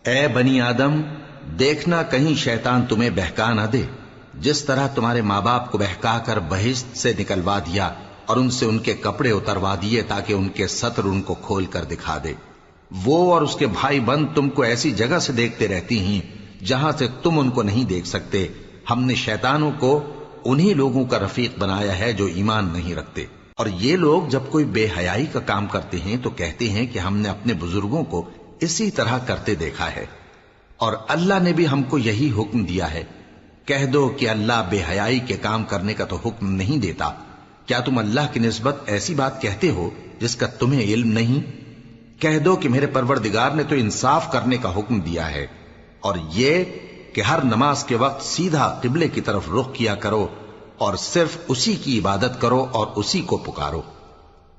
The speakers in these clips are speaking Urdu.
اے بنی آدم، دیکھنا کہیں شیطان تمہیں بہکا نہ دے، جس طرح تمہارے ماں باپ کو بہکا کر بہشت سے نکلوا دیا اور ان سے ان کے کپڑے اتروا دیے تاکہ ان کے ستر ان کو کھول کر دکھا دے۔ وہ اور اس کے بھائی بند تم کو ایسی جگہ سے دیکھتے رہتی ہیں جہاں سے تم ان کو نہیں دیکھ سکتے۔ ہم نے شیطانوں کو انہی لوگوں کا رفیق بنایا ہے جو ایمان نہیں رکھتے۔ اور یہ لوگ جب کوئی بے حیائی کا کام کرتے ہیں تو کہتے ہیں کہ ہم نے اپنے بزرگوں کو اسی طرح کرتے دیکھا ہے، اور اللہ نے بھی ہم کو یہی حکم دیا ہے۔ کہہ دو کہ اللہ بے حیائی کے کام کرنے کا تو حکم نہیں دیتا۔ کیا تم اللہ کی نسبت ایسی بات کہتے ہو جس کا تمہیں علم نہیں؟ کہہ دو کہ میرے پروردگار نے تو انصاف کرنے کا حکم دیا ہے، اور یہ کہ ہر نماز کے وقت سیدھا قبلے کی طرف رخ کیا کرو اور صرف اسی کی عبادت کرو اور اسی کو پکارو۔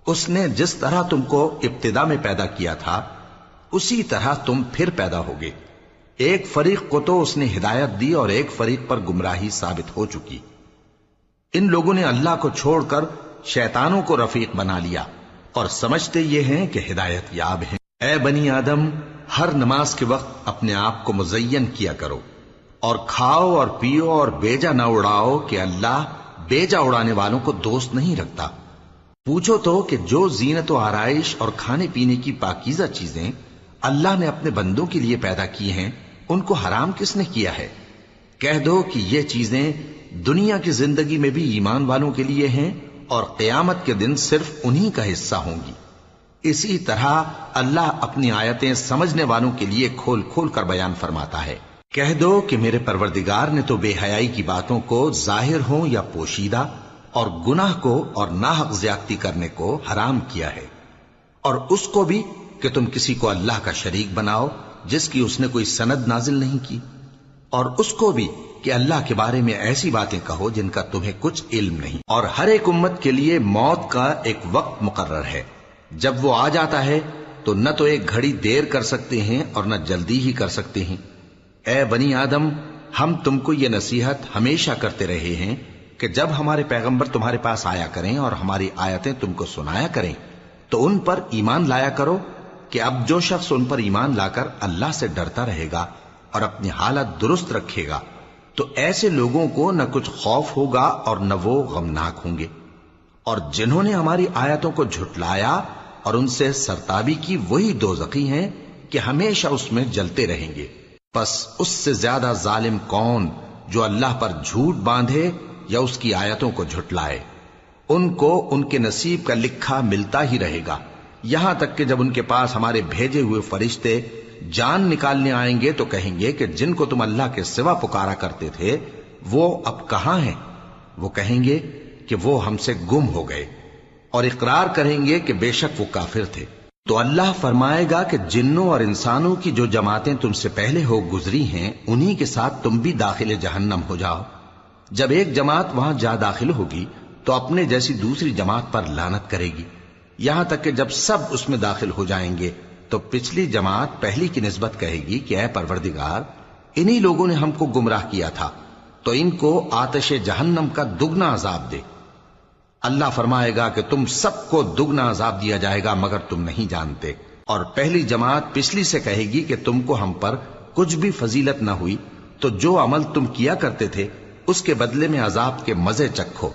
اس نے جس طرح تم کو ابتدا میں پیدا کیا تھا اسی طرح تم پھر پیدا ہوگے۔ ایک فریق کو تو اس نے ہدایت دی اور ایک فریق پر گمراہی ثابت ہو چکی۔ ان لوگوں نے اللہ کو چھوڑ کر شیطانوں کو رفیق بنا لیا اور سمجھتے یہ ہیں کہ ہدایت یاب ہیں۔ اے بنی آدم، ہر نماز کے وقت اپنے آپ کو مزین کیا کرو، اور کھاؤ اور پیو اور بیجا نہ اڑاؤ کہ اللہ بیجا اڑانے والوں کو دوست نہیں رکھتا۔ پوچھو تو کہ جو زینت و آرائش اور کھانے پینے کی پاکیزہ چیزیں اللہ نے اپنے بندوں کے لیے پیدا کی ہیں ان کو حرام کس نے کیا ہے؟ کہہ دو کہ یہ چیزیں دنیا کی زندگی میں بھی ایمان والوں کے لیے ہیں اور قیامت کے دن صرف انہی کا حصہ ہوں گی۔ اسی طرح اللہ اپنی آیتیں سمجھنے والوں کے لیے کھول کھول کر بیان فرماتا ہے۔ کہہ دو کہ میرے پروردگار نے تو بے حیائی کی باتوں کو ظاہر ہوں یا پوشیدہ اور گناہ کو اور ناحق زیادتی کرنے کو حرام کیا ہے، اور اس کو بھی کہ تم کسی کو اللہ کا شریک بناؤ جس کی اس نے کوئی سند نازل نہیں کی، اور اس کو بھی کہ اللہ کے بارے میں ایسی باتیں کہو جن کا تمہیں کچھ علم نہیں۔ اور ہر ایک امت کے لیے موت کا ایک وقت مقرر ہے، جب وہ آ جاتا ہے تو نہ تو ایک گھڑی دیر کر سکتے ہیں اور نہ جلدی ہی کر سکتے ہیں۔ اے بنی آدم، ہم تم کو یہ نصیحت ہمیشہ کرتے رہے ہیں کہ جب ہمارے پیغمبر تمہارے پاس آیا کریں اور ہماری آیتیں تم کو سنایا کریں تو ان پر ایمان لایا کرو، کہ اب جو شخص ان پر ایمان لا کر اللہ سے ڈرتا رہے گا اور اپنی حالت درست رکھے گا تو ایسے لوگوں کو نہ کچھ خوف ہوگا اور نہ وہ غمناک ہوں گے۔ اور جنہوں نے ہماری آیتوں کو جھٹلایا اور ان سے سرتابی کی وہی دوزخی ہیں کہ ہمیشہ اس میں جلتے رہیں گے۔ پس اس سے زیادہ ظالم کون جو اللہ پر جھوٹ باندھے یا اس کی آیتوں کو جھٹلائے؟ ان کو ان کے نصیب کا لکھا ملتا ہی رہے گا، یہاں تک کہ جب ان کے پاس ہمارے بھیجے ہوئے فرشتے جان نکالنے آئیں گے تو کہیں گے کہ جن کو تم اللہ کے سوا پکارا کرتے تھے وہ اب کہاں ہیں؟ وہ کہیں گے کہ وہ ہم سے گم ہو گئے، اور اقرار کریں گے کہ بے شک وہ کافر تھے۔ تو اللہ فرمائے گا کہ جنوں اور انسانوں کی جو جماعتیں تم سے پہلے ہو گزری ہیں انہی کے ساتھ تم بھی داخل جہنم ہو جاؤ۔ جب ایک جماعت وہاں جا داخل ہوگی تو اپنے جیسی دوسری جماعت پر لعنت کرے گی، یہاں تک کہ جب سب اس میں داخل ہو جائیں گے تو پچھلی جماعت پہلی کی نسبت کہے گی کہ اے پروردگار، انہی لوگوں نے ہم کو گمراہ کیا تھا، تو ان کو آتش جہنم کا دگنا عذاب دے۔ اللہ فرمائے گا کہ تم سب کو دگنا عذاب دیا جائے گا مگر تم نہیں جانتے۔ اور پہلی جماعت پچھلی سے کہے گی کہ تم کو ہم پر کچھ بھی فضیلت نہ ہوئی، تو جو عمل تم کیا کرتے تھے اس کے بدلے میں عذاب کے مزے چکھو۔